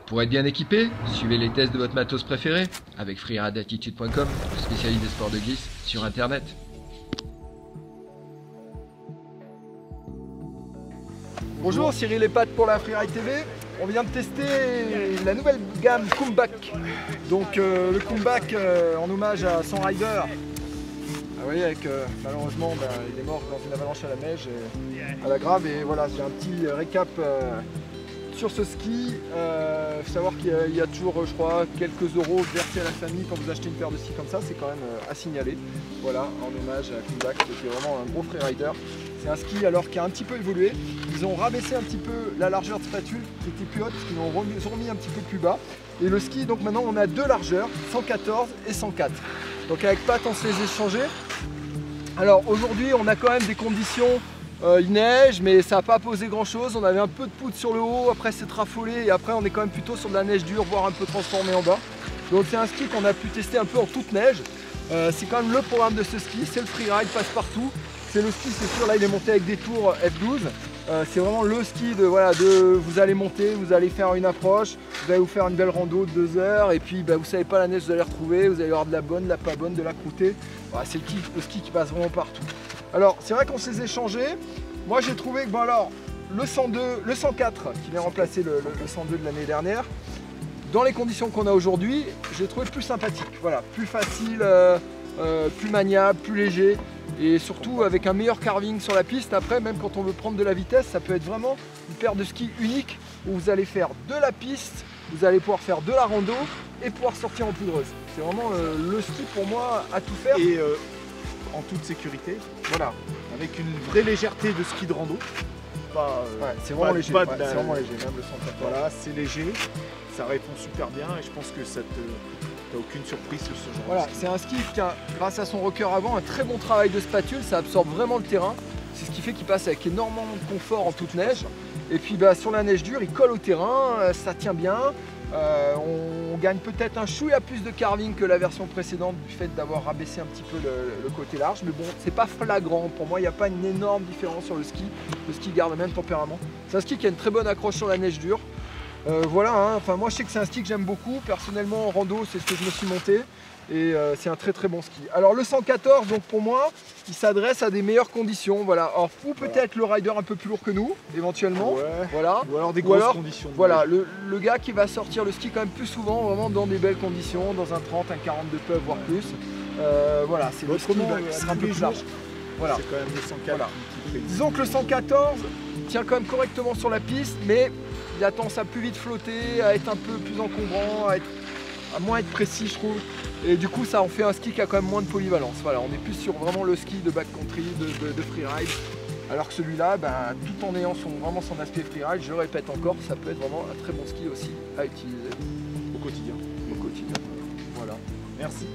Pour être bien équipé, suivez les tests de votre matos préféré avec freerideattitude.com, le spécialiste des sports de glisse sur internet. Bonjour, Cyril et Pat pour la Freeride TV. On vient de tester la nouvelle gamme Comeback. Donc le Comeback en hommage à son rider. Vous voyez, malheureusement, il est mort dans une avalanche à la neige et à la grave. Et voilà, j'ai un petit récap sur ce ski. Il faut savoir qu'il y a toujours, je crois, quelques euros versés à la famille quand vous achetez une paire de skis comme ça. C'est quand même à signaler. Voilà, en hommage à Comeback, qui est vraiment un gros freerider. C'est un ski alors qui a un petit peu évolué. Ils ont rabaissé un petit peu la largeur de spatule qui était plus haute, parce qu'ils l'ont remis un petit peu plus bas. Et le ski, donc maintenant on a deux largeurs, 114 et 104. Donc avec Pat on se les échangeait. Alors aujourd'hui on a quand même des conditions, il neige mais ça n'a pas posé grand chose. On avait un peu de poudre sur le haut, après c'est raffolé et après on est quand même plutôt sur de la neige dure, voire un peu transformée en bas. Donc c'est un ski qu'on a pu tester un peu en toute neige. C'est quand même le programme de ce ski, c'est le freeride, passe partout. C'est le ski, c'est sûr, là il est monté avec des tours F12. C'est vraiment le ski vous allez monter, vous allez faire une approche, vous allez vous faire une belle rando de 2 heures et puis vous savez pas la neige que vous allez retrouver, vous allez avoir de la bonne, de la pas bonne, de la croûtée. Voilà, c'est le ski qui passe vraiment partout. Alors c'est vrai qu'on s'est échangé. Moi j'ai trouvé que le 102, le 104 qui vient remplacer le 102 de l'année dernière, dans les conditions qu'on a aujourd'hui, j'ai trouvé plus sympathique. Voilà, plus facile, plus maniable, plus léger. Et surtout avec un meilleur carving sur la piste. Après, même quand on veut prendre de la vitesse, ça peut être vraiment une paire de skis unique où vous allez faire de la piste, vous allez pouvoir faire de la rando et pouvoir sortir en poudreuse. C'est vraiment le ski pour moi à tout faire. Et en toute sécurité, voilà, avec une vraie légèreté de ski de rando. C'est vraiment léger, même le 104. Voilà, c'est léger, ça répond super bien et je pense que ça t'as aucune surprise sur ce genre. Voilà, c'est un ski qui a, grâce à son rocker avant, un très bon travail de spatule, ça absorbe vraiment le terrain. C'est ce qui fait qu'il passe avec énormément de confort en toute neige. Et puis sur la neige dure, il colle au terrain, ça tient bien. On gagne peut-être un chouïa plus de carving que la version précédente du fait d'avoir rabaissé un petit peu le côté large. Mais bon, c'est pas flagrant. Pour moi, il n'y a pas une énorme différence sur le ski. Le ski garde le même tempérament. C'est un ski qui a une très bonne accroche sur la neige dure. Voilà, hein. Enfin, moi je sais que c'est un ski que j'aime beaucoup. Personnellement en rando c'est ce que je me suis monté et c'est un très très bon ski. Alors le 114, donc pour moi, il s'adresse à des meilleures conditions. Voilà. Alors, ou peut-être le rider un peu plus lourd que nous, éventuellement. Ouais. Voilà. Ou alors des grosses conditions. Voilà, le gars qui va sortir le ski quand même plus souvent, vraiment dans des belles conditions, dans un 30, un 40 de peu, voire plus. Voilà, c'est le ski qui va être un peu plus large. Voilà. C'est quand même le 104 Voilà. qui fait. Disons que le 114 tient quand même correctement sur la piste, mais il a tendance à plus vite flotter, à être un peu plus encombrant, à moins être précis je trouve. Et du coup ça en fait un ski qui a quand même moins de polyvalence. Voilà, on est plus sur vraiment le ski de backcountry, de freeride. Alors que celui-là, tout en ayant vraiment son aspect freeride, je le répète encore, ça peut être vraiment un très bon ski aussi à utiliser Au quotidien. au quotidien. Voilà. Merci.